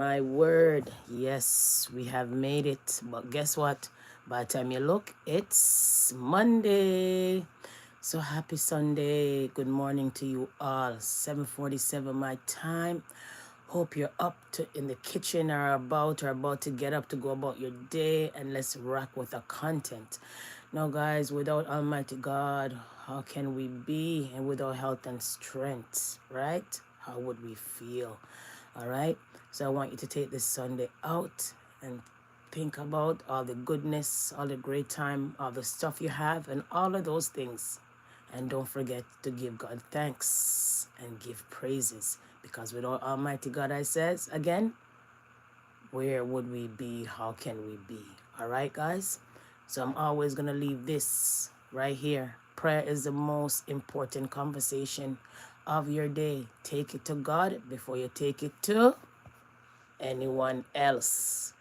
My word, yes, we have made it. But guess what? By the time you look, it's Monday. So happy Sunday. Good morning to you all. 7:47 my time. Hope you're up to in the kitchen or about to get up to go about your day, and let's rock with the content. Now guys, without Almighty God, how can we be? And without health and strength, right? How would we feel? All right. So I want you to take this Sunday out and think about all the goodness, all the great time, all the stuff you have, and all of those things. And don't forget to give God thanks and give praises. Because without Almighty God, I says again, where would we be? How can we be? All right, guys? So I'm always going to leave this right here. Prayer is the most important conversation of your day. Take it to God before you take it to anyone else.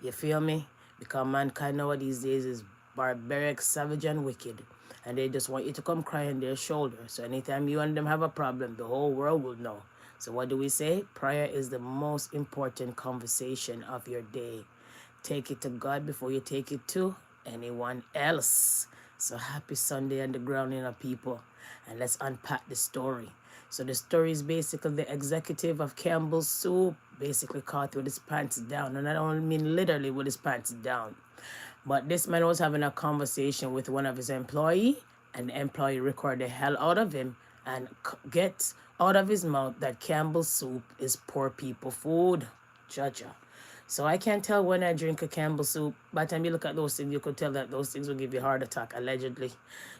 You feel me? Because mankind nowadays days is barbaric, savage, and wicked. And they just want you to come cry on their shoulder. So anytime you and them have a problem, the whole world will know. So what do we say? Prayer is the most important conversation of your day. Take it to God before you take it to anyone else. So happy Sunday and the grounding of people. And let's unpack the story. So the story is basically the executive of Campbell's Soup basically caught with his pants down. And I don't mean literally with his pants down. But this man was having a conversation with one of his employee, and the employee recorded the hell out of him and gets out of his mouth that Campbell's Soup is poor people food. Jaja. So I can't tell when I drink a Campbell Soup. By the time you look at those things, you could tell that those things will give you a heart attack, allegedly.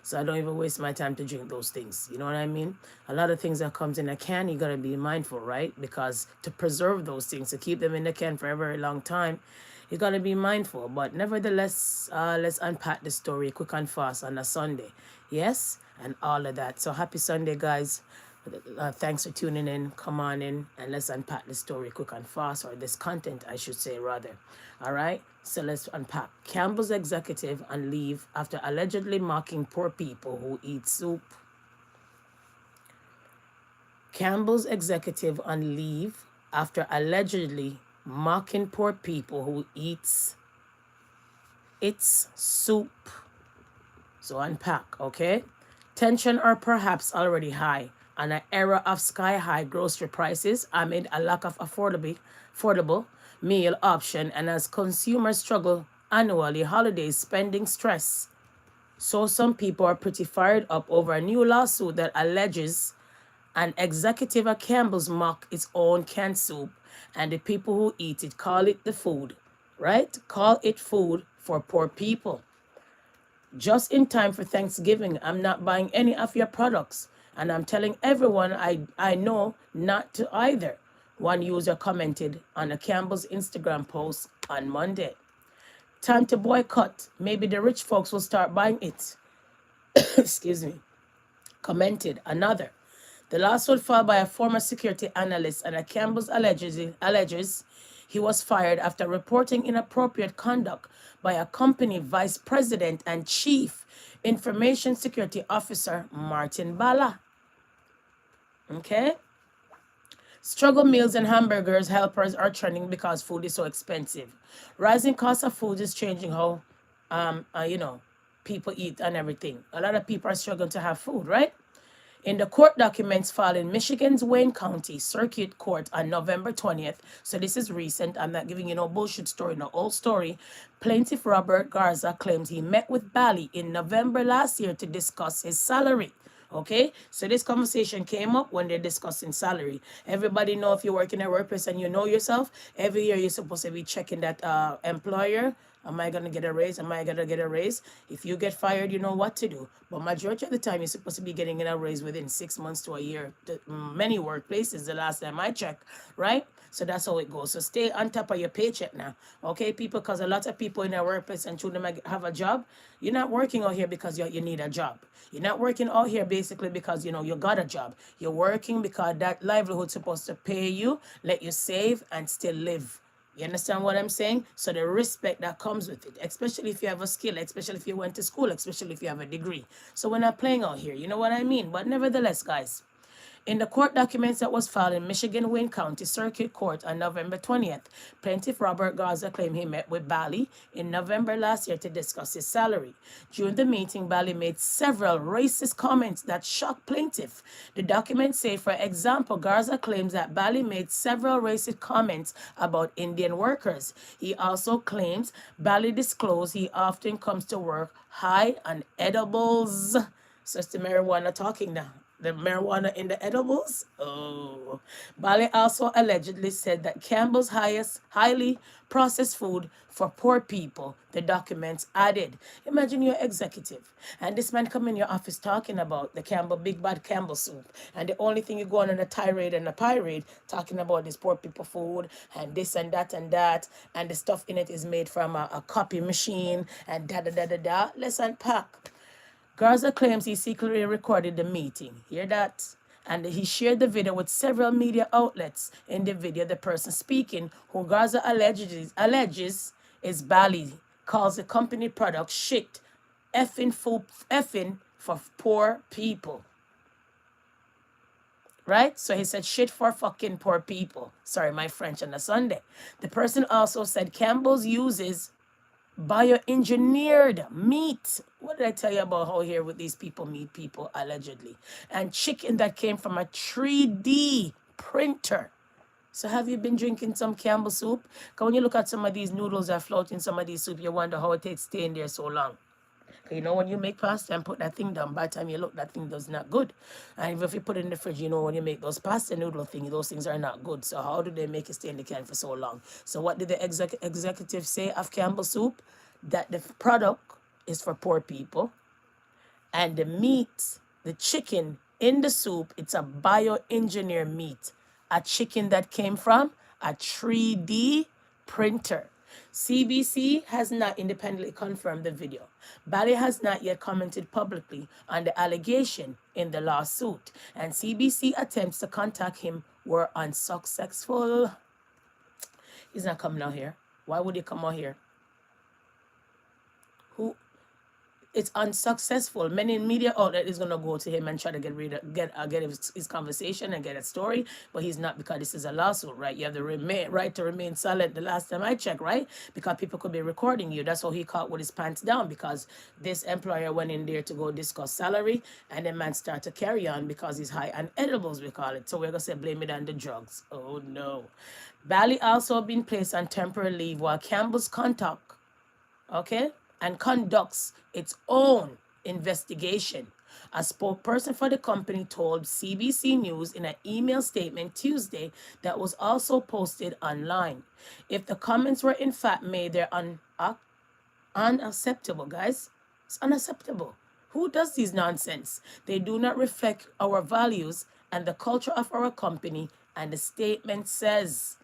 So I don't even waste my time to drink those things. You know what I mean? A lot of things that comes in a can, you got to be mindful, right? Because to preserve those things, to keep them in the can for a very long time, you got to be mindful. But nevertheless, let's unpack the story quick and fast on a Sunday. Yes? And all of that. So happy Sunday, guys. Thanks for tuning in. Come on in and let's unpack the story quick and fast, or this content, I should say, rather. All right, so let's unpack. Campbell's executive on leave after allegedly mocking poor people who eat soup. Campbell's executive on leave after allegedly mocking poor people who eats its soup. So unpack, okay? Tension are perhaps already high on an era of sky-high grocery prices amid a lack of affordable meal option, and as consumers struggle annually holiday spending stress. So some people are pretty fired up over a new lawsuit that alleges an executive at Campbell's mock its own canned soup, and the people who eat it call it the food, right? Call it food for poor people. Just in time for Thanksgiving, I'm not buying any of your products. And I'm telling everyone I know not to either. One user commented on a Campbell's Instagram post on Monday. Time to boycott. Maybe the rich folks will start buying it. Excuse me. Commented another. The lawsuit filed by a former security analyst and a Campbell's alleges he was fired after reporting inappropriate conduct by a company vice president and chief information security officer, Martin Bala. Okay? Struggle meals and hamburgers helpers are trending because food is so expensive. Rising cost of food is changing how, people eat and everything. A lot of people are struggling to have food, right? In the court documents filed in Michigan's Wayne County Circuit Court on November 20th, so this is recent, I'm not giving you no bullshit story, no old story, plaintiff Robert Garza claims he met with Bally in November last year to discuss his salary. Okay, so this conversation came up when they're discussing salary. Everybody know if you work in a workplace and you know yourself, every year you're supposed to be checking that employer. Am I going to get a raise? Am I going to get a raise? If you get fired, you know what to do. But majority of the time, you're supposed to be getting a raise within 6 months to a year. Many workplaces, the last time I checked, right? So that's how it goes. So stay on top of your paycheck now. Okay, people, because a lot of people in their workplace and children have a job. You're not working out here because you need a job. You're not working out here basically because, you got a job. You're working because that livelihood's supposed to pay you, let you save, and still live. You understand what I'm saying? So the respect that comes with it, especially if you have a skill, especially if you went to school, especially if you have a degree. So we're not playing out here. You know what I mean? But nevertheless, guys, In the court documents that was filed in Michigan Wayne County Circuit Court on November 20th, plaintiff Robert Garza claimed he met with Bali in November last year to discuss his salary. During the meeting, Bali made several racist comments that shocked plaintiff. The documents say, for example, Garza claims that Bali made several racist comments about Indian workers. He also claims Bali disclosed he often comes to work high on edibles. So it's the marijuana talking now. The marijuana in the edibles? Oh. Bali also allegedly said that Campbell's highly processed food for poor people, the documents added. Imagine you're executive, and this man come in your office talking about the Campbell, big bad Campbell soup, and the only thing you go on a tirade and a pirate talking about this poor people food, and this and that, and the stuff in it is made from a copy machine, and da-da-da-da-da. Let's unpack. Garza claims he secretly recorded the meeting. Hear that? And he shared the video with several media outlets. In the video, the person speaking, who Garza alleges is Bali, calls the company product shit, effing for poor people. Right? So he said shit for fucking poor people. Sorry, my French on a Sunday. The person also said Campbell's uses bioengineered meat. What did I tell you about how here with these people meat people, allegedly? And chicken that came from a 3D printer. So have you been drinking some Campbell soup? Because when you look at some of these noodles that float in some of these soup, you wonder how it takes staying there so long. You know, when you make pasta and put that thing down, by the time you look, that thing does not good. And if you put it in the fridge, you know, when you make those pasta noodle things, those things are not good. So how do they make it stay in the can for so long? So what did the executive say of Campbell soup? That the product is for poor people. And the meat, the chicken in the soup, it's a bioengineered meat. A chicken that came from a 3D printer. CBC has not independently confirmed the video. Bali has not yet commented publicly on the allegation in the lawsuit, and CBC attempts to contact him were unsuccessful. He's not coming out here. Why would he come out here? Who? It's unsuccessful. Many media outlet is gonna go to him and try to get his conversation and get a story, but he's not, because this is a lawsuit, right? You have the right to remain silent. The last time I checked, right? Because people could be recording you. That's how he caught with his pants down, because this employer went in there to go discuss salary, and the man started to carry on because he's high on edibles, we call it. So we're gonna say blame it on the drugs. Oh no. Bali also been placed on temporary leave while Campbell's conducts its own investigation. A spokesperson for the company told CBC News in an email statement Tuesday that was also posted online. If the comments were in fact made, they're unacceptable, guys. It's unacceptable. Who does these nonsense? They do not reflect our values and the culture of our company, and the statement says,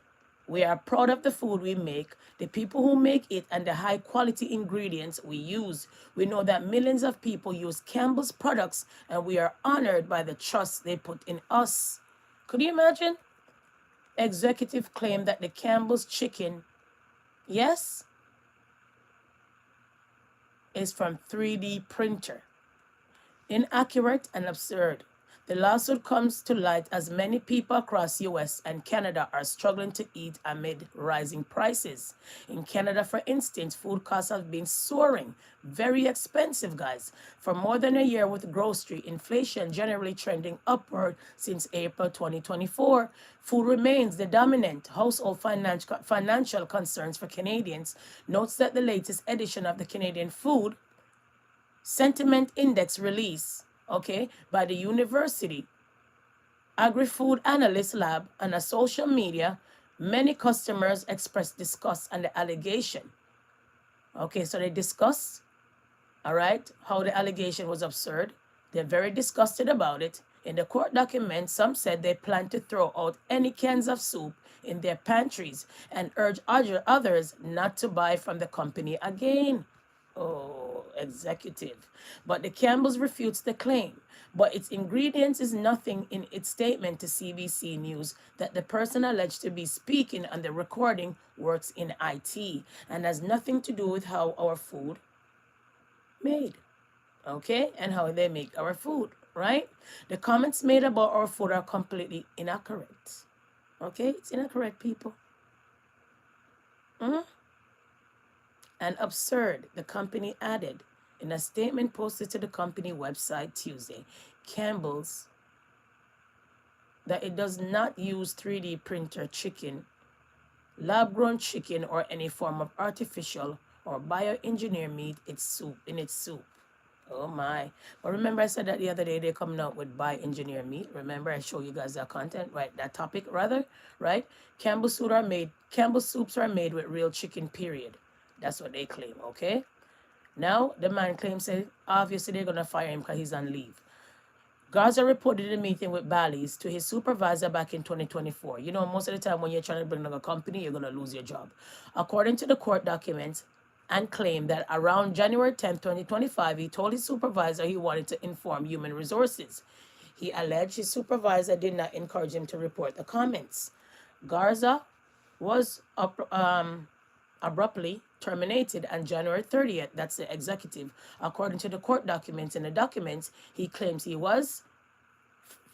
we are proud of the food we make, the people who make it, and the high quality ingredients we use. We know that millions of people use Campbell's products, and we are honored by the trust they put in us. Could you imagine? Executive claimed that the Campbell's chicken, yes, is from 3D printer. Inaccurate and absurd. The lawsuit comes to light as many people across US and Canada are struggling to eat amid rising prices. In Canada, for instance, food costs have been soaring, very expensive, guys, for more than a year, with grocery inflation generally trending upward since April 2024. Food remains the dominant household financial concerns for Canadians, notes that the latest edition of the Canadian Food Sentiment Index release, by the University Agri-Food Analyst Lab and a social media, many customers expressed disgust on the allegation. So they discussed, how the allegation was absurd. They're very disgusted about it. In the court document, some said they plan to throw out any cans of soup in their pantries and urge others not to buy from the company again. Oh, executive. But the Campbell's refutes the claim. But its ingredients is nothing in its statement to CBC News that the person alleged to be speaking on the recording works in IT and has nothing to do with how our food made. And how they make our food. right? The comments made about our food are completely inaccurate. Okay, it's inaccurate, people. And absurd, the company added. In a statement posted to the company website Tuesday, Campbell's, that it does not use 3D printer chicken, lab-grown chicken, or any form of artificial or bioengineered meat in its soup. Oh my. But remember I said that the other day they're coming out with bioengineered meat. Remember I showed you guys that content, right? That topic rather, right? Campbell soups are made with real chicken, period. That's what they claim, okay? Now the man claims that obviously they're gonna fire him because he's on leave. Garza reported a meeting with Bally's to his supervisor back in 2024. You know, most of the time when you're trying to bring up a company, you're going to lose your job. According to the court documents, and claimed that around January 10th, 2025, he told his supervisor he wanted to inform human resources. He alleged his supervisor did not encourage him to report the comments. Garza was abruptly terminated on January 30th. That's the executive. According to the court documents, in the documents, he claims he was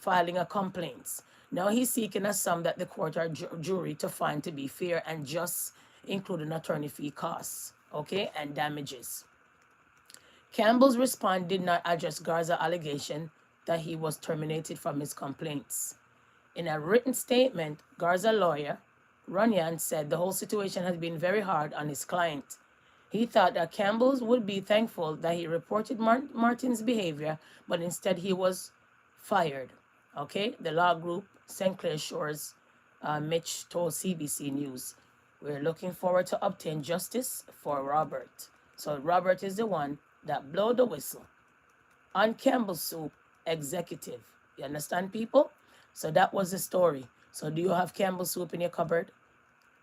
filing a complaint. Now he's seeking a sum that the court or jury to find to be fair and just, including attorney fee costs, okay, and damages. Campbell's response did not address Garza's allegation that he was terminated from his complaints. In a written statement, Garza's lawyer, Runyan, said the whole situation has been very hard on his client. He thought that Campbell's would be thankful that he reported Martin's behavior, but instead he was fired. Okay, the law group, St. Clair Shores, Mitch told CBC News, we're looking forward to obtain justice for Robert. So Robert is the one that blew the whistle on Campbell Soup executive. You understand, people? So that was the story. So do you have Campbell Soup in your cupboard?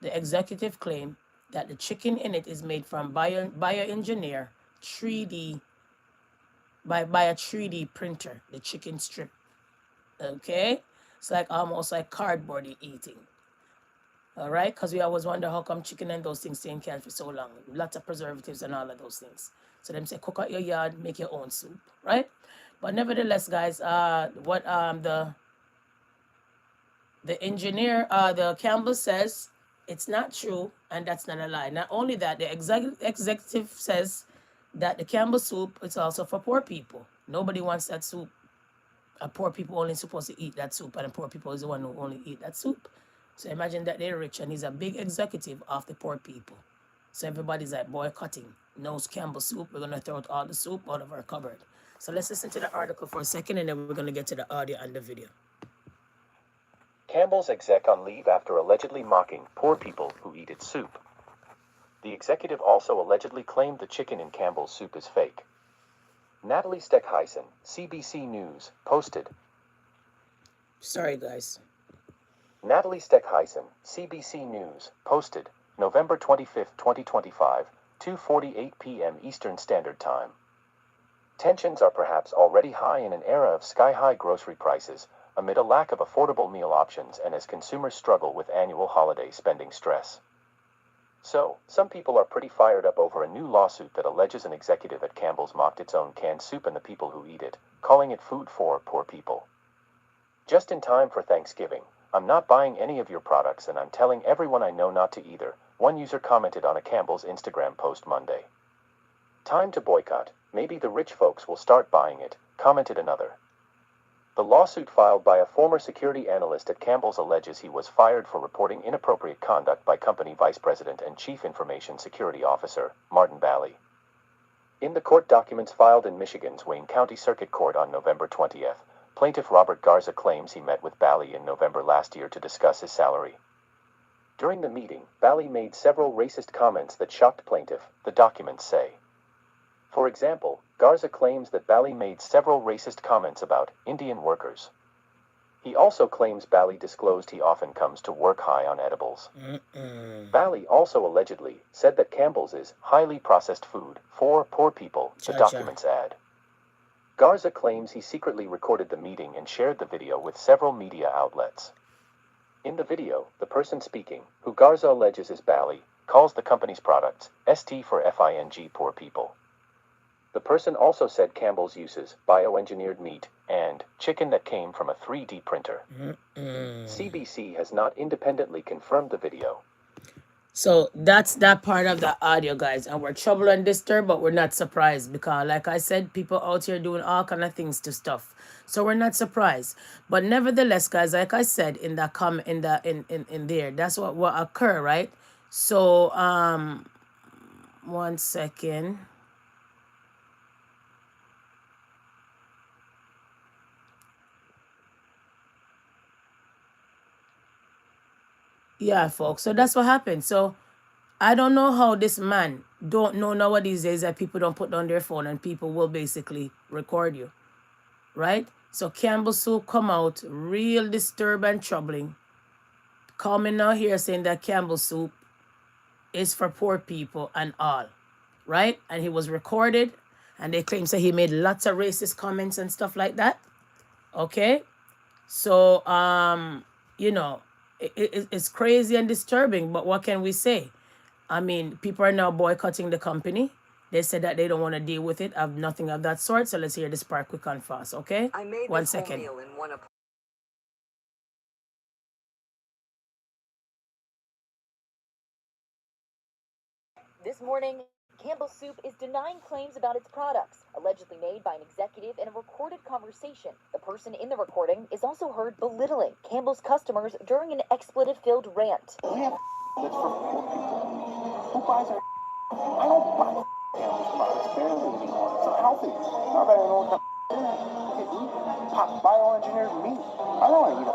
The executive claimed that the chicken in it is made from bioengineer 3D by a 3D printer, the chicken strip. Okay? It's like almost like cardboard eating. All right? Because we always wonder how come chicken and those things stay in cans for so long. Lots of preservatives and all of those things. So them say, cook out your yard, make your own soup. Right? But nevertheless, guys, what the engineer, the Campbell says, it's not true, and that's not a lie. Not only that, the executive says that the Campbell soup is also for poor people. Nobody wants that soup. Poor people only supposed to eat that soup, and the poor people is the one who only eat that soup. So imagine that they're rich, and he's a big executive of the poor people. So everybody's like boycotting. No Campbell soup. We're gonna throw out all the soup out of our cupboard. So let's listen to the article for a second, and then we're gonna get to the audio and the video. Campbell's exec on leave after allegedly mocking poor people who eat its soup. The executive also allegedly claimed the chicken in Campbell's soup is fake. Natalie Steckheisen, CBC News, posted. Sorry, guys. Natalie Steckheisen, CBC News, posted, November 25, 2025, 2:48 p.m. Eastern Standard Time. Tensions are perhaps already high in an era of sky-high grocery prices, amid a lack of affordable meal options and as consumers struggle with annual holiday spending stress. So, some people are pretty fired up over a new lawsuit that alleges an executive at Campbell's mocked its own canned soup and the people who eat it, calling it food for poor people. Just in time for Thanksgiving, I'm not buying any of your products and I'm telling everyone I know not to either, one user commented on a Campbell's Instagram post Monday. Time to boycott, maybe the rich folks will start buying it, commented another. The lawsuit filed by a former security analyst at Campbell's alleges he was fired for reporting inappropriate conduct by company vice president and chief information security officer, Martin Bally. In the court documents filed in Michigan's Wayne County Circuit Court on November 20th, plaintiff Robert Garza claims he met with Bally in November last year to discuss his salary. During the meeting, Bally made several racist comments that shocked plaintiff, the documents say. For example, Garza claims that Bally made several racist comments about Indian workers. He also claims Bally disclosed he often comes to work high on edibles. Bally also allegedly said that Campbell's is highly processed food for poor people, the documents add. Garza claims he secretly recorded the meeting and shared the video with several media outlets. In the video, the person speaking, who Garza alleges is Bally, calls the company's products, ST for FING poor people. The person also said Campbell's uses bioengineered meat and chicken that came from a 3D printer. CBC has not independently confirmed the video. So that's that part of the audio, guys. And we're troubled and disturbed, but we're not surprised because, like I said, people out here doing all kind of things to stuff. So we're not surprised. But nevertheless, guys, like I said in the in there, that's what occur, right? So 1 second. Yeah, folks. So that's what happened. So I don't know how this man don't know nowadays days that people don't put down their phone and people will basically record you, right? So Campbell Soup come out real disturbed and troubling. Coming now here saying that Campbell Soup is for poor people and all, right? And he was recorded and they claim that he made lots of racist comments and stuff like that. Okay? So, you know, it's crazy and disturbing, but what can we say? I mean, people are now boycotting the company. They said that they don't want to deal with it. I've nothing of that sort. So let's hear this part quick and fast, okay? I made 1 this second. whole meal in one This morning, Campbell Soup is denying claims about its products, allegedly made by an executive in a recorded conversation. The person in the recording is also heard belittling Campbell's customers during an expletive-filled rant. We have that's for poor people. Who buys our I don't buy Campbell's products barely anymore. It's unhealthy. Now that I know what I can eat bioengineered meat. I don't want to eat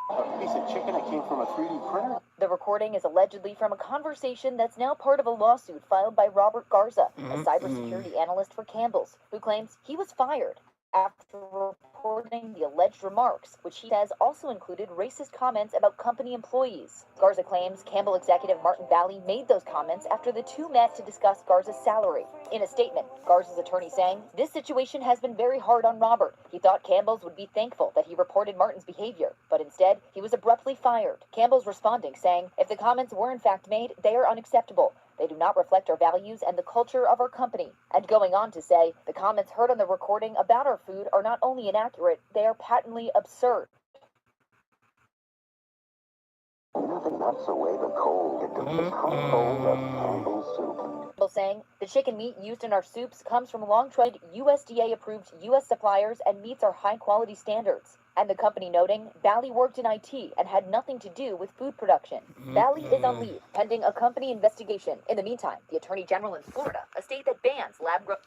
a piece of chicken that came from a 3D printer. The recording is allegedly from a conversation that's now part of a lawsuit filed by Robert Garza, a cybersecurity analyst for Campbell's, who claims he was fired after reporting the alleged remarks, which he says also included racist comments about company employees. Garza claims Campbell executive Martin Bally made those comments after the two met to discuss Garza's salary. In a statement, Garza's attorney saying, "This situation has been very hard on Robert. He thought Campbell's would be thankful that he reported Martin's behavior, but instead, he was abruptly fired." Campbell's responding saying, "If the comments were in fact made, they are unacceptable. They do not reflect our values and the culture of our company." And going on to say, the comments heard on the recording about our food are not only inaccurate, they are patently absurd. Nothing melts away the cold into this hot bowl of Campbell's soup. Campbell saying, "The chicken meat used in our soups comes from long-tried USDA-approved U.S. suppliers and meets our high-quality standards." And the company noting, Bally worked in IT and had nothing to do with food production. Bally is on leave, pending a company investigation. In the meantime, the Attorney General in Florida, a state that bans lab grown...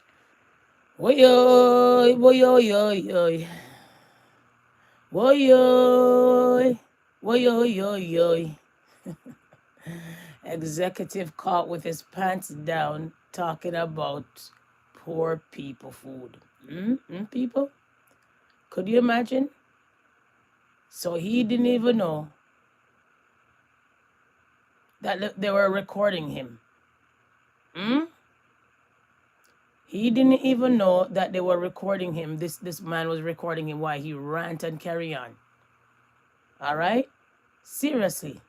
Woy-oy, woy-oy-oy-oy. Woy-oy, woy-oy-oy-oy. Executive caught with his pants down talking about poor people food. People? Could you imagine? So he didn't even know that they were recording him. He didn't even know that they were recording him. This man was recording him while he rant and carry on. All right? Seriously.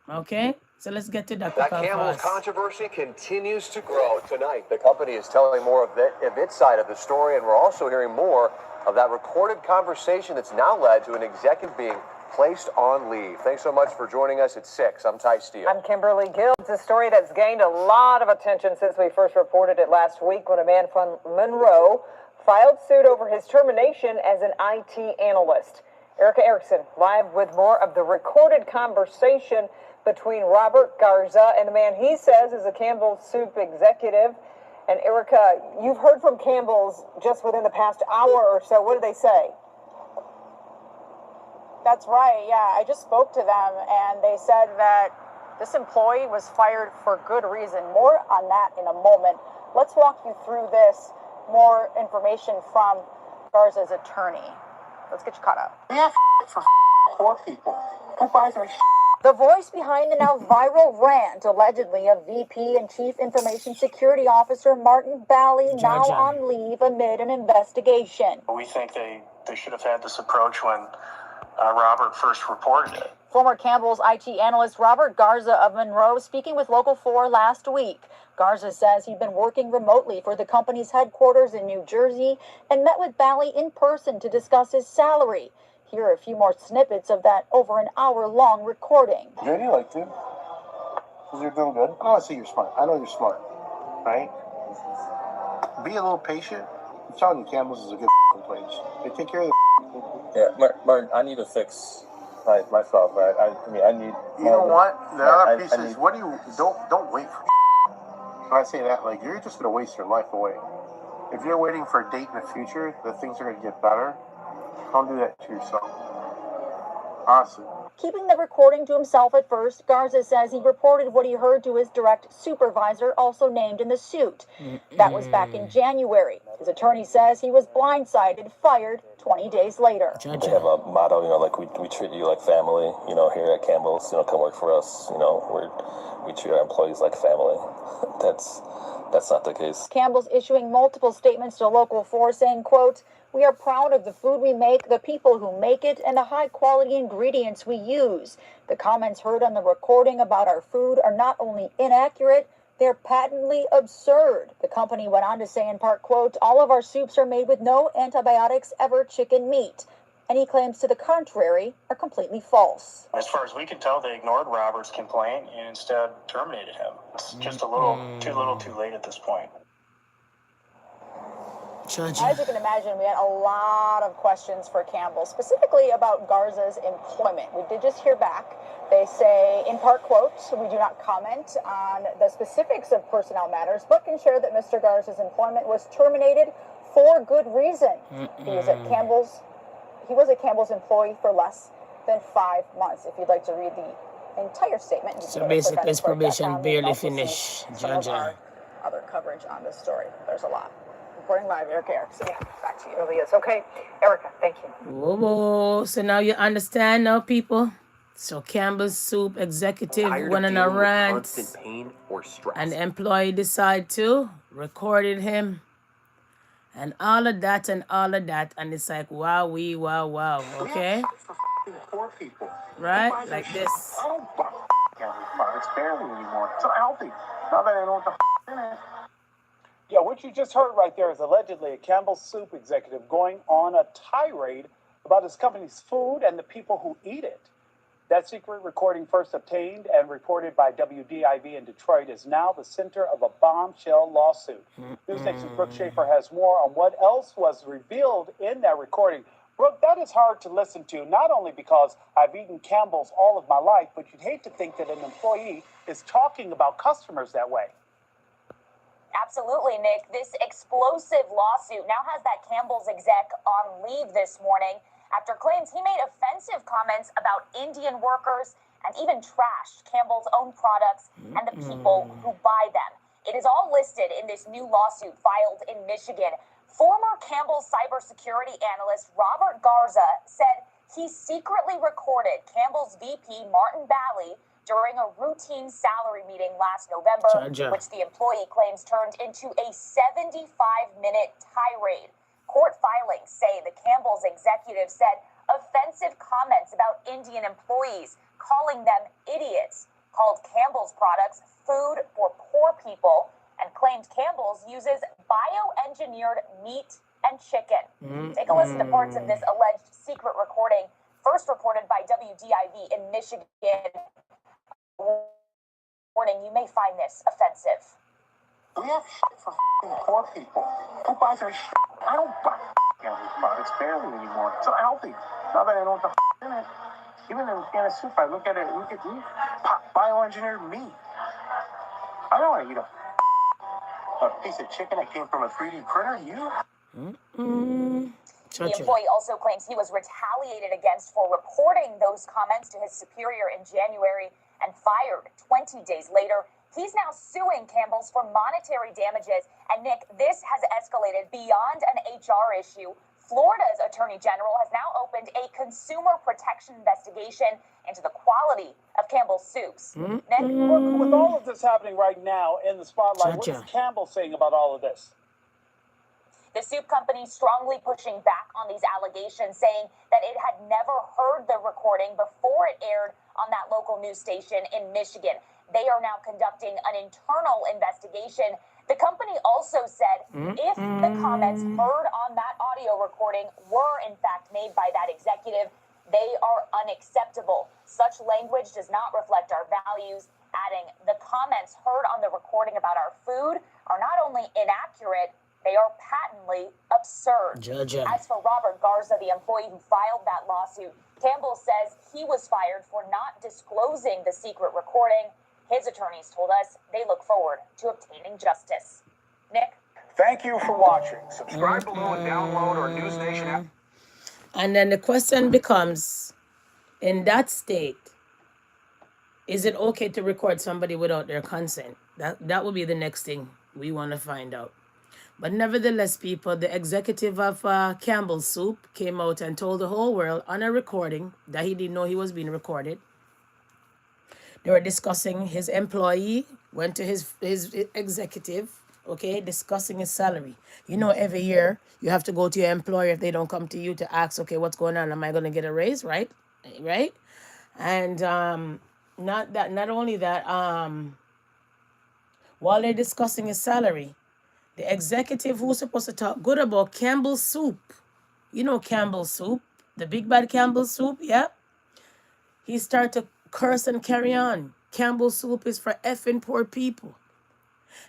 Okay? So let's get to that. That Campbell's controversy continues to grow. Tonight, the company is telling more of its side of the story, and we're also hearing more of that recorded conversation that's now led to an executive being placed on leave. Thanks so much for joining us at 6. I'm Ty Steele. I'm Kimberly Gill. It's a story that's gained a lot of attention since we first reported it last week when a man from Monroe filed suit over his termination as an IT analyst. Erica Erickson, live with more of the recorded conversation between Robert Garza and the man he says is a Campbell's Soup executive. And Erica, you've heard from Campbell's just within the past hour or so. What did they say? That's right, yeah. I just spoke to them, and they said that this employee was fired for good reason. More on that in a moment. Let's walk you through this. More information from Garza's attorney. Let's get you caught up. We have for poor people. Who buys our The voice behind the now viral rant, allegedly of VP and Chief Information Security Officer Martin Bally, now on leave amid an investigation. We think they should have had this approach when Robert first reported it. Former Campbell's IT analyst Robert Garza of Monroe speaking with Local 4 last week. Garza says he'd been working remotely for the company's headquarters in New Jersey and met with Bally in person to discuss his salary. Here are a few more snippets of that over an hour-long recording. JD like to. Because you're doing good. Oh, I see you're smart. I know you're smart. Right? Be a little patient. I'm telling you, Campbell's is a good place. They take care of the. Yeah, Martin, I need to fix myself, right? I need. You know what? The other piece is, what do you don't wait for. When I say that, like, you're just gonna waste your life away. If you're waiting for a date in the future that things are gonna get better, don't do that to yourself. Honestly. Keeping the recording to himself at first, Garza says he reported what he heard to his direct supervisor, also named in the suit. That was back in January. His attorney says he was blindsided, fired 20 days later. We have a motto, like we treat you like family, here at Campbell's, come work for us, we treat our employees like family. That's not the case. Campbell's issuing multiple statements to Local 4 saying, quote, "We are proud of the food we make, the people who make it, and the high-quality ingredients we use. The comments heard on the recording about our food are not only inaccurate, they're patently absurd." The company went on to say in part, quote, "All of our soups are made with no antibiotics, ever chicken meat." Any claims to the contrary are completely false. As far as we can tell, they ignored Robert's complaint and instead terminated him. It's just a little too late at this point. As you can imagine, we had a lot of questions for Campbell, specifically about Garza's employment. We did just hear back. They say, in part, quote, "We do not comment on the specifics of personnel matters, but can share that Mr. Garza's employment was terminated for good reason. He was a Campbell's employee for less than 5 months." If you'd like to read the entire statement. So basically, his probation barely finished, Georgia. Other coverage on this story. There's a lot. Reporting live, Erica Erickson. Yeah, back to you. It really is. Okay, Erica, thank you. Whoa. So now you understand now, people? So Campbell's Soup executive went on a rant, constant pain or stress. and the employee decided to recorded him. And all of that, and it's like, wow, okay? Poor people. Right? Like this. I don't buy Campbell's products barely anymore. It's not healthy. Now that I know what the in it. Yeah, what you just heard right there is allegedly a Campbell's Soup executive going on a tirade about his company's food and the people who eat it. That secret recording, first obtained and reported by WDIV in Detroit, is now the center of a bombshell lawsuit. Newsnation's Brooke Schaefer has more on what else was revealed in that recording. Brooke, that is hard to listen to, not only because I've eaten Campbell's all of my life, but you'd hate to think that an employee is talking about customers that way. Absolutely, Nick. This explosive lawsuit now has that Campbell's exec on leave this morning after claims he made offensive comments about Indian workers and even trashed Campbell's own products and the people who buy them. It is all listed in this new lawsuit filed in Michigan. Former Campbell's cybersecurity analyst Robert Garza said he secretly recorded Campbell's VP Martin Bally during a routine salary meeting last November, which the employee claims turned into a 75-minute tirade. Court filings say the Campbell's executive said offensive comments about Indian employees, calling them idiots, called Campbell's products food for poor people, and claimed Campbell's uses bioengineered meat and chicken. Take a listen to parts of this alleged secret recording, first reported by WDIV in Michigan. Warning, you may find this offensive. We have shit for poor people. Who buys our shit? I don't buy Campbell's products barely anymore. It's not healthy. Now that I know what the in it. Even in a can of soup, I look at meat. Bioengineered meat. I don't want to eat a piece of chicken that came from a 3D printer. The employee also claims he was retaliated against for reporting those comments to his superior in January and fired 20 days later. He's now suing Campbell's for monetary damages. And Nick, this has escalated beyond an HR issue. Florida's Attorney General has now opened a consumer protection investigation into the quality of Campbell's soups. Nick? With all of this happening right now in the spotlight, what is Campbell saying about all of this? The soup company strongly pushing back on these allegations, saying that it had never heard the recording before it aired on that local news station in Michigan. They are now conducting an internal investigation. The company also said if the comments heard on that audio recording were in fact made by that executive, they are unacceptable. Such language does not reflect our values, adding the comments heard on the recording about our food are not only inaccurate, they are patently absurd. As for Robert Garza, the employee who filed that lawsuit, Campbell says he was fired for not disclosing the secret recording. His attorneys told us they look forward to obtaining justice. Nick? Thank you for watching. Subscribe below and download our News Nation app. And then the question becomes, in that state, is it okay to record somebody without their consent? That will be the next thing we want to find out. But nevertheless, people, the executive of Campbell Soup came out and told the whole world on a recording that he didn't know he was being recorded. They were discussing his employee, went to his executive, okay, discussing his salary. You know, every year you have to go to your employer if they don't come to you to ask, okay, what's going on? Am I going to get a raise, right? Right? And not only that, while they're discussing his salary, the executive who's supposed to talk good about Campbell Soup, you know Campbell Soup, the big bad Campbell Soup, yeah? He started to curse and carry on. Campbell Soup is for effing poor people.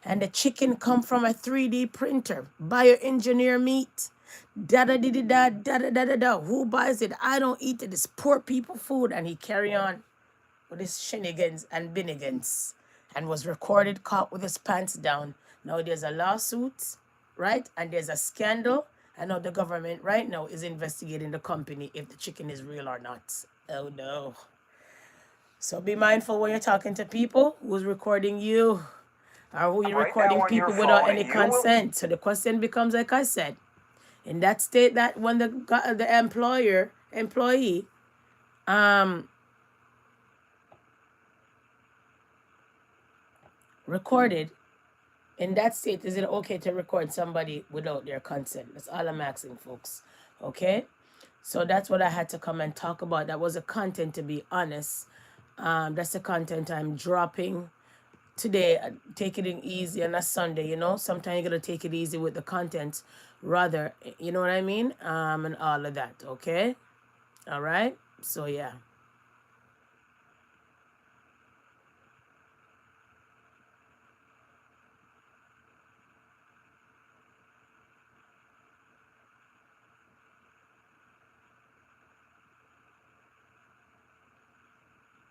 And the chicken come from a 3D printer, bioengineer meat. Da-da-da-da-da-da-da-da-da. Who buys it? I don't eat it. It's poor people food. And he carry on with his shenanigans and binigans and was recorded caught with his pants down. Now there's a lawsuit, right? And there's a scandal. And now the government right now is investigating the company if the chicken is real or not. Oh no. So be mindful when you're talking to people who's recording you or who you're recording people without any consent. So the question becomes, like I said, in that state that when the employee recorded, in that state, is it okay to record somebody without their consent? That's all I'm asking, folks. Okay? So that's what I had to come and talk about. That was the content, to be honest. That's the content I'm dropping today. Take it easy on a Sunday, you know. Sometimes you got to take it easy with the content rather, you know what I mean? And all of that, okay? All right? So, yeah.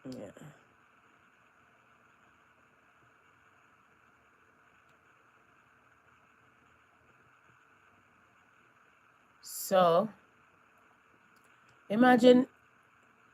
Yeah. So, imagine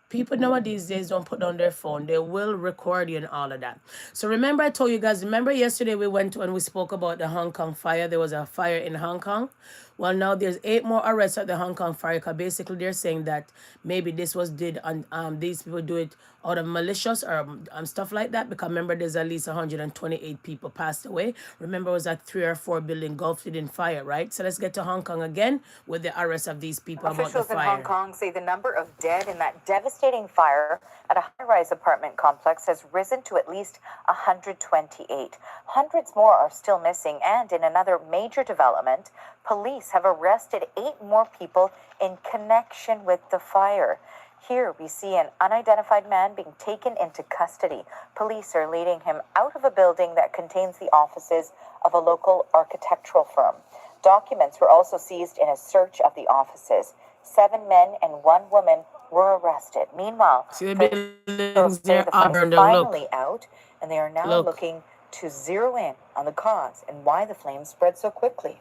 people nowadays days don't put down their phone. They will record you and all of that. So remember I told you guys, remember yesterday we went and we spoke about the Hong Kong fire. There was a fire in Hong Kong. Well, now there's 8 more arrests at the Hong Kong fire because basically they're saying that maybe this was did on these people do it out of malicious or stuff like that, because remember there's at least 128 people passed away. Remember it was like 3 or 4 buildings engulfed in fire, right? So let's get to Hong Kong again with the arrest of these people. Officials in Hong Kong say the number of dead in that devastating fire at a high-rise apartment complex has risen to at least 128. Hundreds more are still missing, and in another major development, police have arrested 8 more people in connection with the fire. Here we see an unidentified man being taken into custody. Police are leading him out of a building that contains the offices of a local architectural firm. Documents were also seized in a search of the offices. 7 men and 1 woman were arrested. Meanwhile, officials say the fire is finally out, and they are now looking to zero in on the cause and why the flames spread so quickly.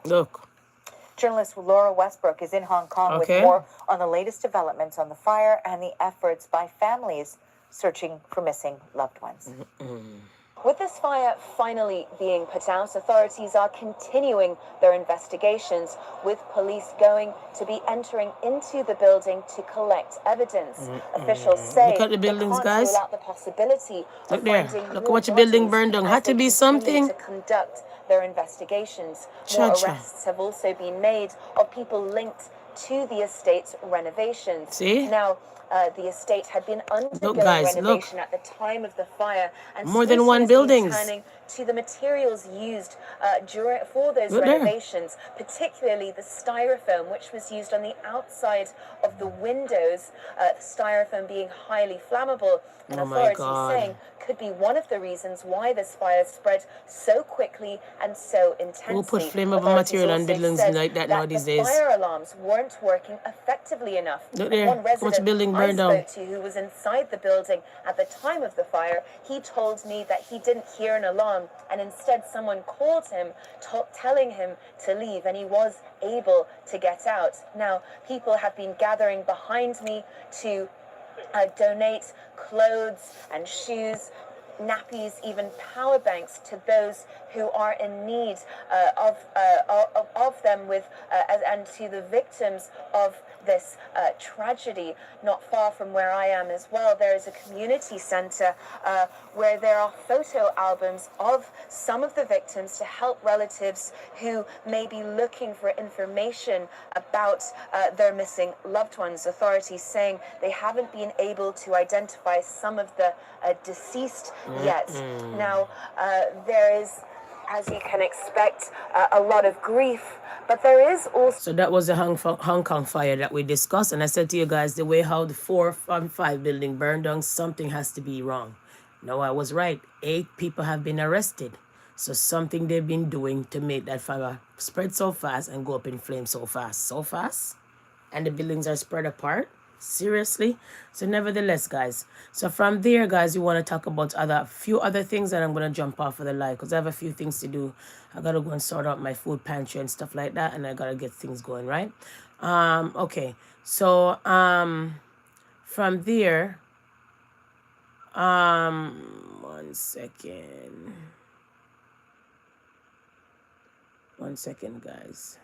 Journalist Laura Westbrook is in Hong Kong with more on the latest developments on the fire and the efforts by families searching for missing loved ones. With this fire finally being put out, authorities are continuing their investigations, with police going to be entering into the building to collect evidence. Officials say look at the buildings, guys. Rule out the possibility look there. Look at what your building burned down. Had to be something. To conduct their investigations. More arrests have also been made of people linked to the estate's renovations. See? Now, the estate had been undergoing guys, renovation at the time of the fire, and more than Swiss one has been buildings. turning to the materials used for those Look there. renovations, particularly the styrofoam, which was used on the outside of the windows, the styrofoam being highly flammable, and Oh my authorities God. saying could be one of the reasons why this fire spread so quickly and so intensely. Who put flammable Authorities material on also buildings said like that the nowadays days? fire alarms weren't working effectively enough. Look And there. one How much resident building I burned down? spoke to who was inside the building at the time of the fire, he told me that he didn't hear an alarm, and instead someone called him telling him to leave, and he was able to get out. Now, people have been gathering behind me to donate clothes and shoes, nappies, even power banks to those who are in need of them, and to the victims of this tragedy. Not far from where I am as well, there is a community center where there are photo albums of some of the victims to help relatives who may be looking for information about their missing loved ones. Authorities saying they haven't been able to identify some of the deceased yet. Now, there is, as you can expect, a lot of grief, but there is also... So that was the Hong Kong fire that we discussed. And I said to you guys, the way how the 4 and 5 building burned down, something has to be wrong. No, I was right. 8 people have been arrested. So something they've been doing to make that fire spread so fast and go up in flames so fast. So fast. And the buildings are spread apart. Seriously. So nevertheless, guys, so from there, guys, we want to talk about a few other things, and I'm going to jump off of the live because I have a few things to do. I got to go and sort out my food pantry and stuff like that, and I got to get things going, right? Okay, so from there, 1 second. 1 second, guys.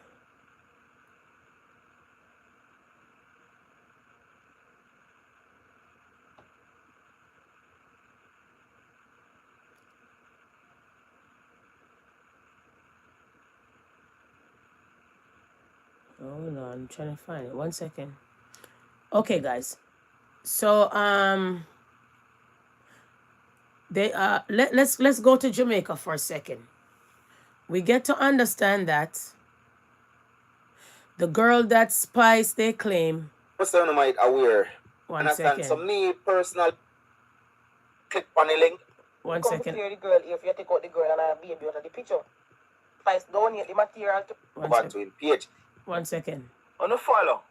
Oh no, I'm trying to find it. 1 second. Okay, guys. So let's go to Jamaica for a second. We get to understand that the girl that Spice they claim. Person might aware. 1 second. So me personal click on the link. 1 second. The girl, if you take out the girl and a baby out of the picture, Spice donate the material to... Over to him page. 1 second. On the follow.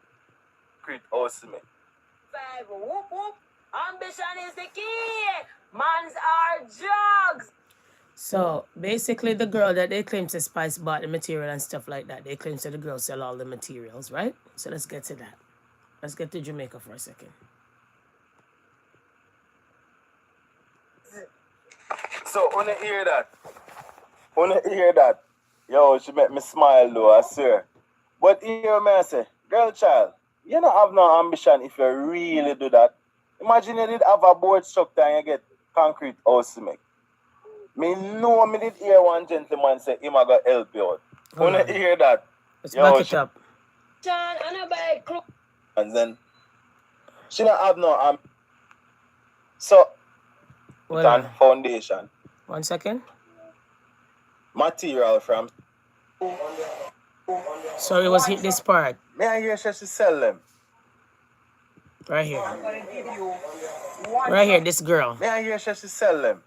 Great awesome. 5, whoop whoop. Ambition is the key. Mans are drugs. So basically, the girl that they claim to Spice bought the material and stuff like that, they claim to the girl sell all the materials, right? So let's get to that. Let's get to Jamaica for a second. So when you hear that, yo, she make me smile though, I swear. But here me I say, girl child, you don't have no ambition if you really do that. Imagine you did have a board structure and you get concrete house to make. Me know me did hear one gentleman say him a go help you out. When you hear that, let's back it up. And then she don't have no ambition. So Well, foundation. 1 second. Material from. Sorry, was hit this part. May I hear she sell them? Right here. Right here, this girl. May I hear she sell them?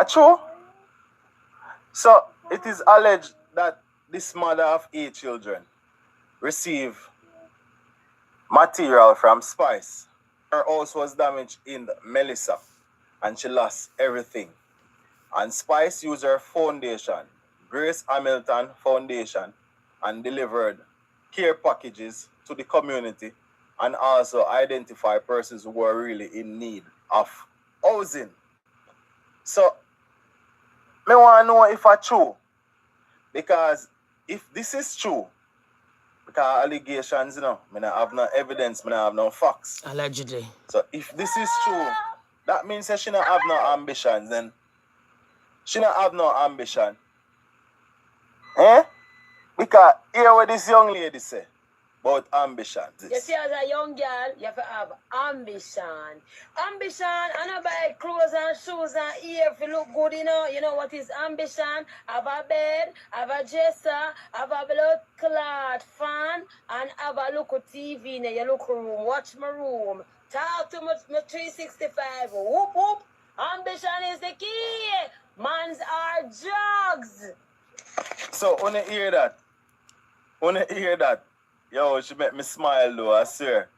True? So it is alleged that this mother of 8 children received material from Spice. Her house was damaged in Melissa and she lost everything. And Spice used her foundation, Grace Hamilton Foundation, and delivered care packages to the community and also identify persons who are really in need of housing. So, I want to know if it's true. Because if this is true, because allegations, I don't have no evidence, I don't have no facts. Allegedly. So if this is true, that means that she don't have no ambitions, then she don't have no ambition. Eh? Because hear what this young lady say about ambition. You see, as a young girl, you have to have ambition. Ambition, and not buy clothes and shoes and ear if you look good, you know. You know what is ambition? Have a bed, have a dresser, have a blood clot fan, and have a look at TV in your look room. Watch my room. Talk to my 365. Whoop, whoop. Ambition is the key. Mans are drugs. So, when you hear that, yo, she make me smile though, I swear.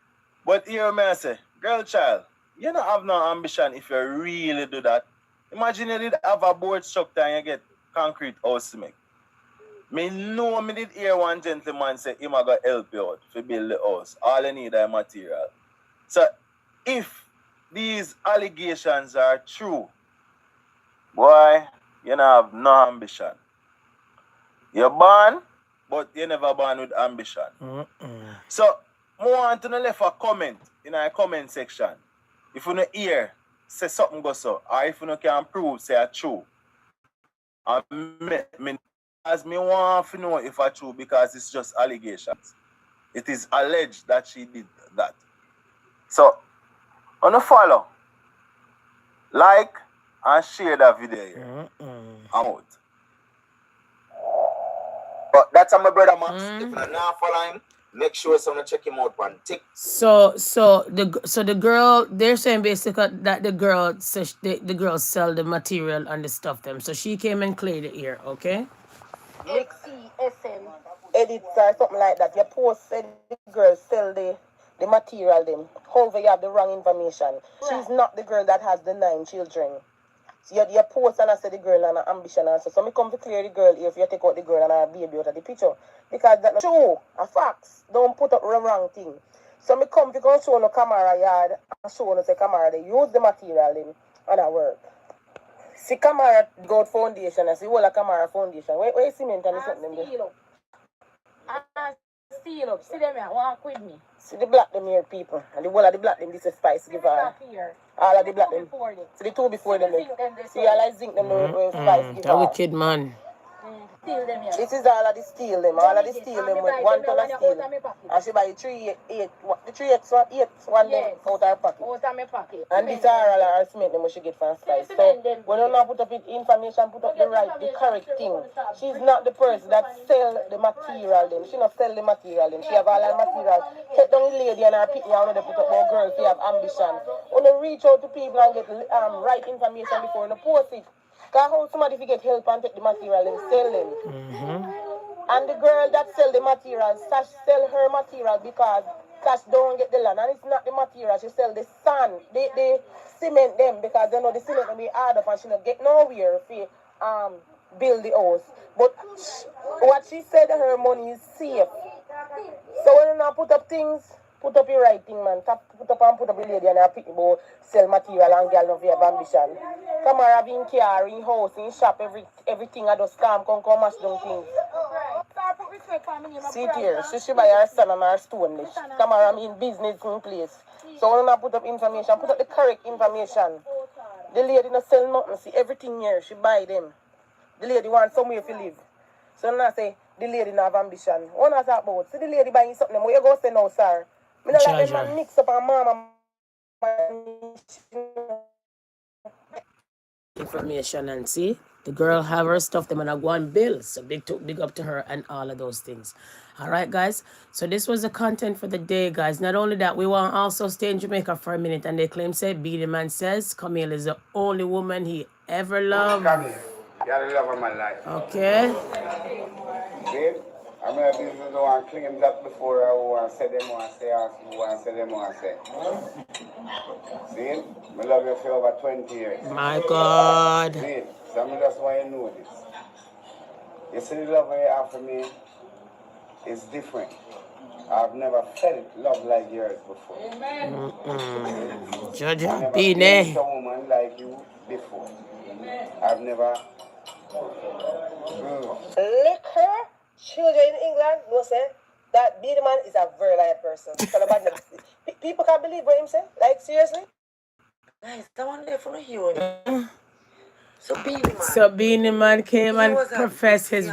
But hear me I say, girl child, you don't have no ambition if you really do that. Imagine you did have a board structure and you get concrete house to make. Me know me did hear one gentleman say him a go help you out to build the house. All you need is material. So if these allegations are true, boy, you don't have no ambition. You're born, but you never born with ambition. So, I want to left a comment in our comment section. If you don't hear, say something go so, or if you don't can prove, say it's true. And as me want to know if it's true because it's just allegations. It is alleged that she did that. So, on the follow, like and share that video here. I'm out. But that's my brother Max. If you're not following him, make sure someone check him out on TikTok. So the girl, they're saying basically that the girl the girl sell the material and the stuff them. So she came and cleared it here, okay? XCSM edits or something like that. You post said the girl sell the material them. However, you have the wrong information. She's not the girl that has the 9 children. So you post and I say the girl and her ambition and so me come to clear the girl here if you take out the girl and her baby out of the picture. Because that's not true. A facts. Don't put up the wrong thing. So me come to go show no camera yard and show no say camera they use the material in and I work. See camera gold foundation and see all the camera foundation. Where you cement and something there? Steal up. See them here. Walk with me. See the black them here people. And the whole of the black them this is spice give her. All of the black them. See the two before them. See all I zinc them spice give That wicked man. Steal them here. This is all of the steel them. All of the steel them with 1 ton of steel. And she buy 3 8 the 3 X one them out her pocket. Out of my pocket. And these are all her cement them what she get from spice. So when you not put up information, put up the correct thing. She's not the person that sell the material them. She not sell the material them. She have all her material. Take down the lady and her picking and they put up more girls. She have ambition. When you reach out to people and get right information before you post it. Because how somebody if you get help and take the material and sell them. And the girl that sell the material, Sash sell her material because Sash don't get the land. And it's not the material, she sell the sand. They cement them because they know the cement will be hard up and she don't get nowhere if you build the house. But what she said her money is safe. So when you now put up things, put up your right thing, man. Put up the lady and her people sell material and girl of your ambition. Come here, in car, in house, in shop, everything I just come mash down things. See it here, she should buy her son and her stone list. Come here, I'm in business in place. So when I put up information, put up the correct information. The lady not sell nothing, see everything here, she buy them. The lady wants somewhere to live. So now I say, the lady not have ambition. What I talk about? See the lady buying something, where you go say no, sir? Me not like them man mix up and mama. Information and see the girl have her stuff them and I go on bill, so big up to her and all of those things. All right guys, so this was the content for the day guys. Not only that, we want to also stay in Jamaica for a minute and they claim say Beenie Man says Camille is the only woman he ever loved. Camille, you're the love of my life. Okay. Babe, I'm in a business who want to claim that before I want to say them want to say ask who want to say them want to say. See? I love you for over 20 years. My God. See? So I just want you to know this. You see the love you have for me is different. I've never felt love like yours before. Judge I've never Beenie. met a woman like you before. I've never... Liquor, children in England, no say that Beenie Man is a very light person. People can't believe what him say. Like seriously? Nice, that one there from you. So Beenie Man came and professed his...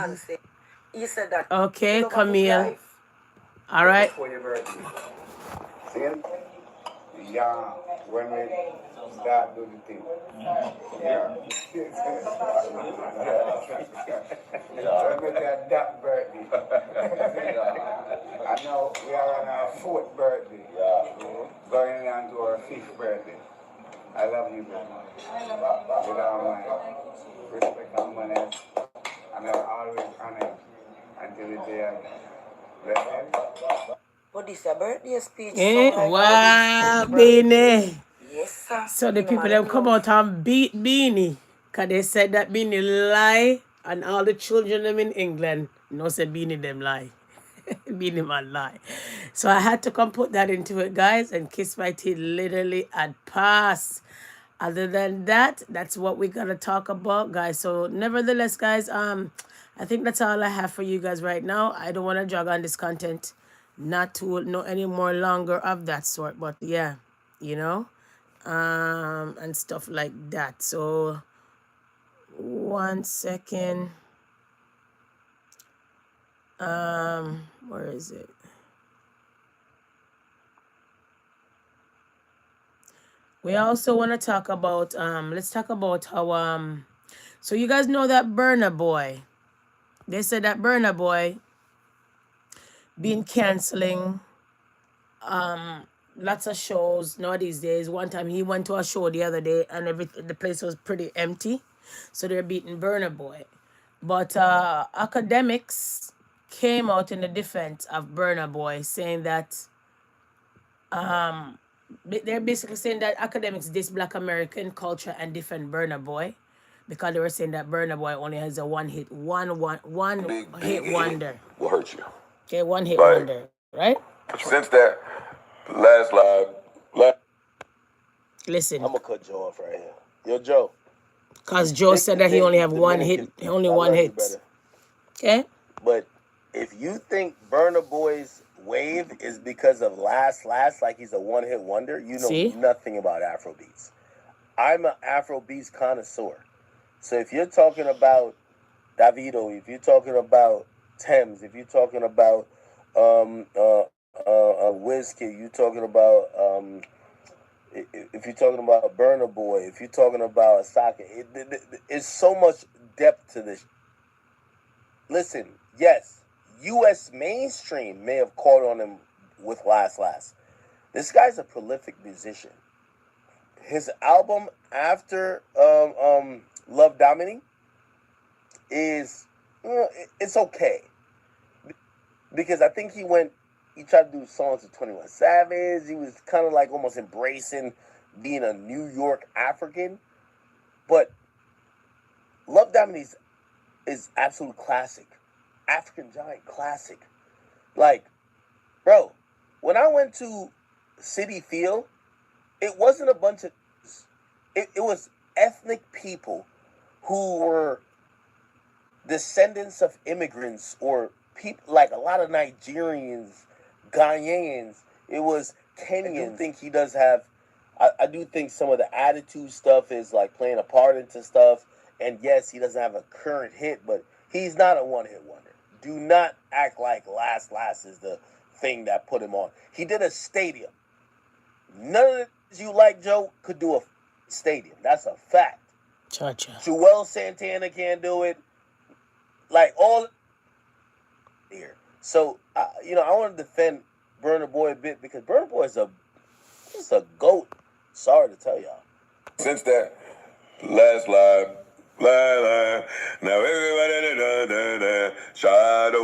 He said that. Okay, Camille. All right. For your birthday. See it? Yeah, when we start doing the thing. Yeah. When we get that birthday. I know we are on our 4th birthday. Going on to our 5th birthday. I love you, man. With all my respect and money. And I'll always honor you until the day I die. Bless. But this is a birthday speech. Wow, Beanie. Yes, sir. So the people them come out and beat Beanie. Because they said that Beanie lie. And all the children them in England no say Beanie them lie. Beanie man lie. So I had to come put that into it, guys. And Kiss My Teeth literally had passed. Other than that, that's what we're gonna talk about, guys. So nevertheless, guys, I think that's all I have for you guys right now. I don't want to drag on this content, not to know any more longer of that sort, but yeah, you know, and stuff like that. So 1 second. Where is it? We also want to talk about let's talk about how so you guys know that Burna Boy. They said that Burna Boy been canceling lots of shows now these days. One time he went to a show the other day and the place was pretty empty. So they're beating Burna Boy. But academics came out in the defense of Burna Boy, saying that they're basically saying that academics diss Black American culture and defend Burna Boy, because they were saying that Burna Boy only has a one hit wonder. Will hurt you. Okay, one hit Like, wonder, right? Since that last live, Listen, I'm gonna cut Joe off right here. Yo, Joe. because Joe said that he only have one hit, only one hit. Okay. But if you think Burna Boy's wave is because of last, like he's a one-hit wonder, you know nothing about Afrobeats. I'm an Afrobeats connoisseur. So if you're talking about Davido, if you're talking about Thames, if you're talking about Wizkid, you're talking about if you're talking about Burna Boy, if you're talking about Asaka, it's so much depth to this. Listen, yes, U.S. mainstream may have caught on him with Last. This guy's a prolific musician. His album after Love Domini is, it's okay. Because I think he tried to do songs with 21 Savage. He was kind of like almost embracing being a New York African. But Love Domini is absolute classic. African Giant classic. Like, bro, when I went to City Field, it wasn't a bunch of... It was ethnic people who were descendants of immigrants or people, like a lot of Nigerians, Ghanaians. It was Kenyans. I do think he does have... I do think some of the attitude stuff is like playing a part into stuff. And yes, he doesn't have a current hit, but he's not a one-hit wonder. Do not act like Last is the thing that put him on. He did a stadium. None of the you like, Joe, could do a stadium. That's a fact. Cha-cha. Joel Santana can't do it. Like, all here. So, I want to defend Burna Boy a bit because Burna Boy is just a GOAT. Sorry to tell y'all. Since that last live, now everybody shadow,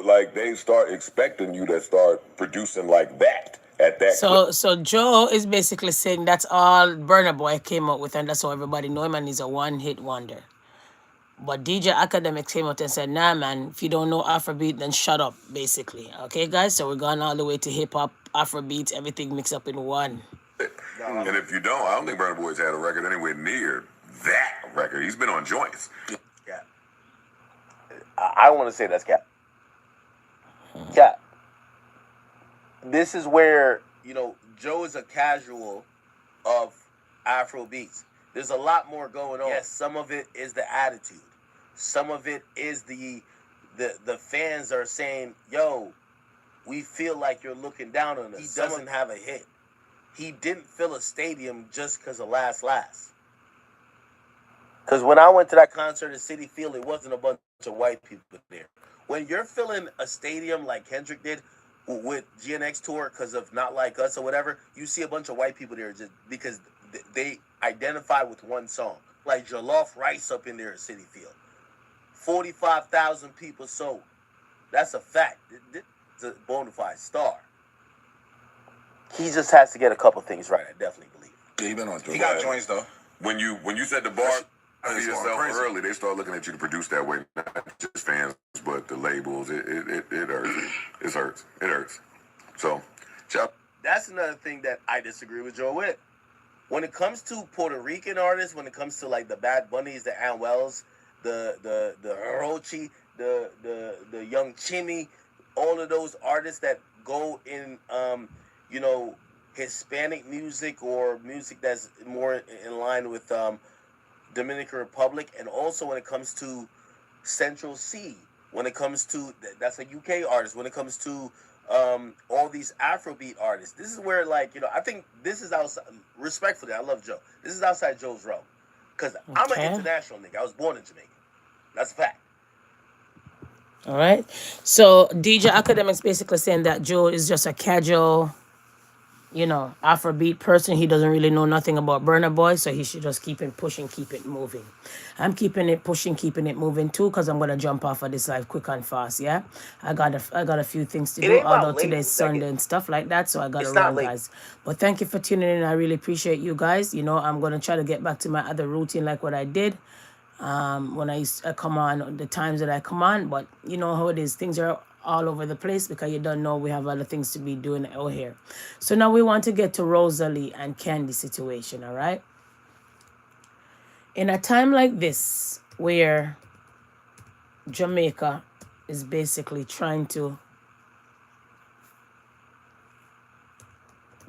like they start expecting you to start producing like that at that. So Joe is basically saying that's all Burna Boy came up with, and that's how everybody know him, and he's a one-hit wonder. But DJ Academics came out and said, nah, man, if you don't know Afrobeat, then shut up, basically. Okay, guys? So we're going all the way to hip-hop, Afrobeat, everything mixed up in one. And if you don't, I don't think Burna Boy's had a record anywhere near that record. He's been on joints. Yeah. I want to say that's Cap. Cap. This is where, Joe is a casual of Afrobeats. There's a lot more going on. Yes, some of it is the attitude. Some of it is the the fans are saying, yo, we feel like you're looking down on us. He doesn't have a hit. He didn't fill a stadium just because of Last. Because when I went to that concert at Citi Field, it wasn't a bunch of white people there. When you're filling a stadium like Kendrick did with GNX Tour because of Not Like Us or whatever, you see a bunch of white people there just because they identify with one song. Like Jollof Rice up in there at Citi Field. 45,000 people sold. That's a fact. It's a bona fide star. He just has to get a couple things right, I definitely believe. Yeah, he been on tour. He got joints though. When you set the bar for yourself early, they start looking at you to produce that way. Not just fans, but the labels. It hurts. It hurts. It hurts. So, that's another thing that I disagree with Joe with. When it comes to Puerto Rican artists, when it comes to like the Bad Bunnies, the Anwells, the Hirochi, the Young Chimmy, all of those artists that go in Hispanic music or music that's more in line with Dominican Republic, and also when it comes to Central C, when it comes to that's a UK artist, when it comes to all these Afrobeat artists, this is where I think this is outside. Respectfully, I love Joe. This is outside Joe's realm because I'm an international nigga. I was born in Jamaica. That's a fact. All right. So DJ Academics basically saying that Joe is just a casual, Afrobeat person. He doesn't really know nothing about Burna Boy, so he should just keep it pushing, keep it moving. I'm keeping it pushing, keeping it moving too, because I'm gonna jump off of this live quick and fast. Yeah, I got a few things to do. Although today's Sunday and stuff like that, so I gotta run, guys. But thank you for tuning in. I really appreciate you guys. I'm gonna try to get back to my other routine like what I did. When I come on, the times that I come on, but you know how it is. Things are all over the place because you don't know we have other things to be doing out here. So now we want to get to Rosealee and Kandy situation, all right? In a time like this, where Jamaica is basically trying to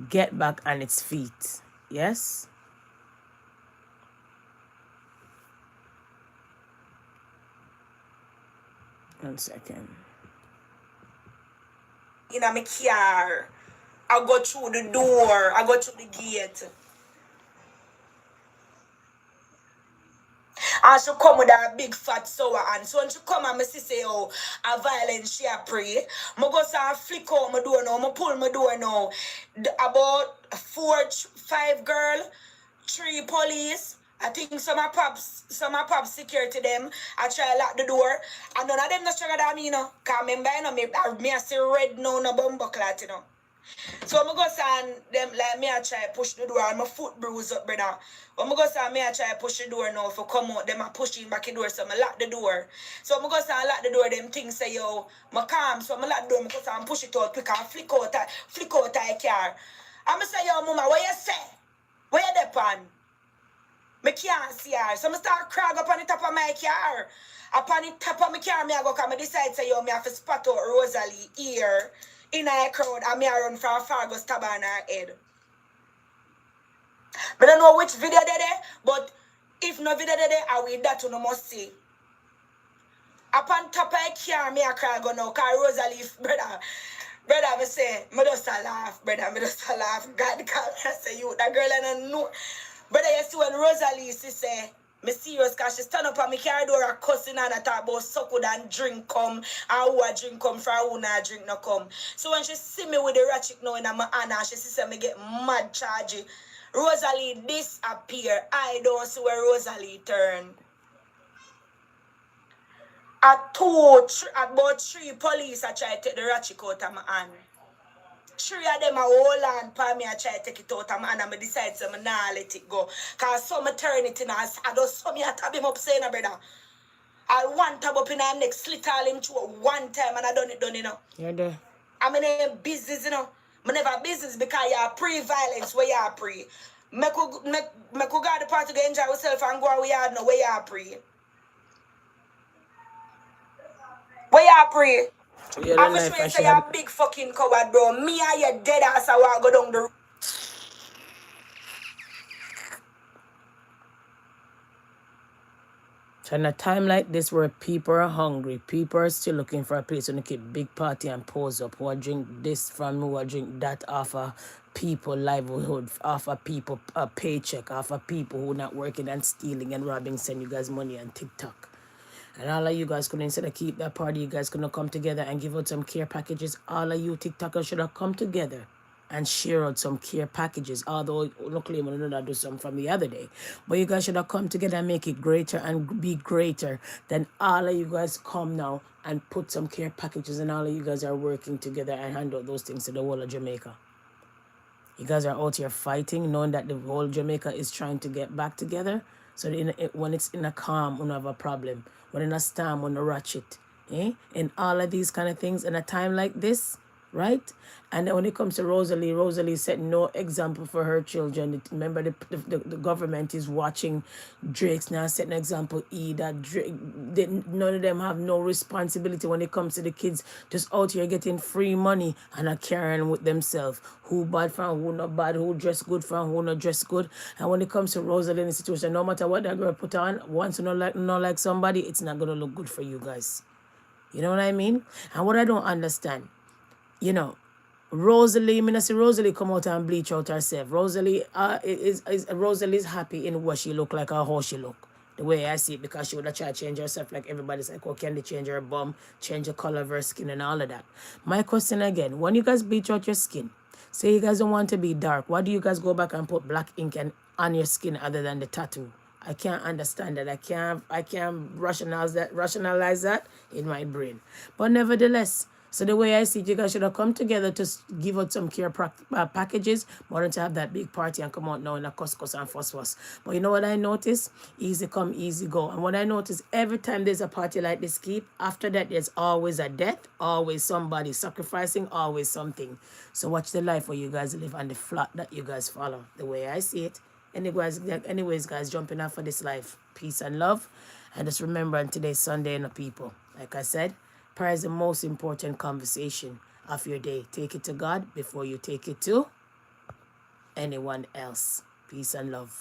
get back on its feet, yes? One second. In my car, I go through the door, I go through the gate. And she come with her big fat sour and so when she come and me say, oh, a violence she a pray. I go say flick out my door now, I pull my door now. About 4-5 girl, 3 police. I think some of pops security them. I try to lock the door. And none of them not stronger than me, Because remember, me I see red now, no bumbo clot, So I go say them like me I try to push the door and my foot bruise up, brother. I go say me I try to push the door now for come out, them I pushing back the door, so I lock the door. So I go say I lock the door, them things say yo, my calm, so I lock the door, I go say I push it out quick and flick out the car. I say yo mama, what you say? Where you depend? I can't see her. So I start crying up on the top of my car. Up on the top of my car, I go come and decide say yo, me have to spot out Rosealee here in a crowd and me I run from far go stab her in her head. I don't know which video they there, but if no video they there, I will that you must see. Up on top of the car, me I cry go now, cause Rosealee, brother, I say, I just laugh, brother, I just laugh. God call me and say, you, that girl I don't know. Brother, you see when Rosealee say, me serious, cause she stand up on me car door and cussing and I talk about suck and drink come, and who a drink come from, who not drink no come. So when she see me with the ratchet now in my hand and she see me get mad chargy, Rosealee disappear. I don't see where Rosealee turn. About 3 police I try to take the ratchet out of my hand. 3 of them are hold on for me. I try to take it out of my hand and I decide to not let it go. Because some turn it in and I just some I tab him up saying, brother. I want tab up in our neck, slit all him through one time and I done it, You're there. I'm in a business, I never business because you are pre-violence where you are pre. Me could go the party to enjoy yourself and go where you are now where you are pre. Where you are pre. I'm sure you say you're a big fucking coward, bro. Me and your dead ass I want to go down the road. So in a time like this where people are hungry, people are still looking for a place to keep big party and pose up, who are drink this from who are drink that off of people livelihood, off of people a paycheck, off of people who not working and stealing and robbing, send you guys money on TikTok. And all of you guys could, instead of keep that party, you guys could come together and give out some care packages. All of you TikTokers should have come together and share out some care packages. Although, luckily, we did not do some from the other day. But you guys should have come together and make it greater and be greater than all of you guys come now and put some care packages, and all of you guys are working together and hand out those things to the whole of Jamaica. You guys are out here fighting, knowing that the whole Jamaica is trying to get back together. So when it's in a calm, we don't have a problem. When in a storm, we don't ratchet. And all of these kind of things in a time like this, right? And then when it comes to Rosealee, Rosealee set no example for her children. Remember, the government is watching Drake's now setting an example. That Drake, none of them have no responsibility when it comes to the kids just out here getting free money and are carrying with themselves. Who bad from who not bad, who dress good from who not dress good. And when it comes to Rosealee in the situation, no matter what that girl put on, once you not like somebody, it's not gonna look good for you guys. You know what I mean? And what I don't understand, Rosealee, I see Rosealee come out and bleach out herself. Rosealee Rosalie's happy in what she look like or how she look. The way I see it, because she would have tried to change herself like everybody's like, oh, can they change her bum, change the color of her skin and all of that. My question again, when you guys bleach out your skin, say you guys don't want to be dark, why do you guys go back and put black ink on your skin other than the tattoo? I can't understand that. I can't rationalize that in my brain. But nevertheless, so the way I see it, you guys should have come together to give out some care packages, more than to have that big party and come out now in a cuss and fuss. But you know what I notice? Easy come, easy go. And what I notice, every time there's a party like this, after that, there's always a death, always somebody sacrificing, always something. So watch the life where you guys live and the flat that you guys follow, the way I see it. Anyways, guys, jumping off for this life. Peace and love. And just remember, today's Sunday, people. Like I said, prayer is the most important conversation of your day. Take it to God before you take it to anyone else. Peace and love.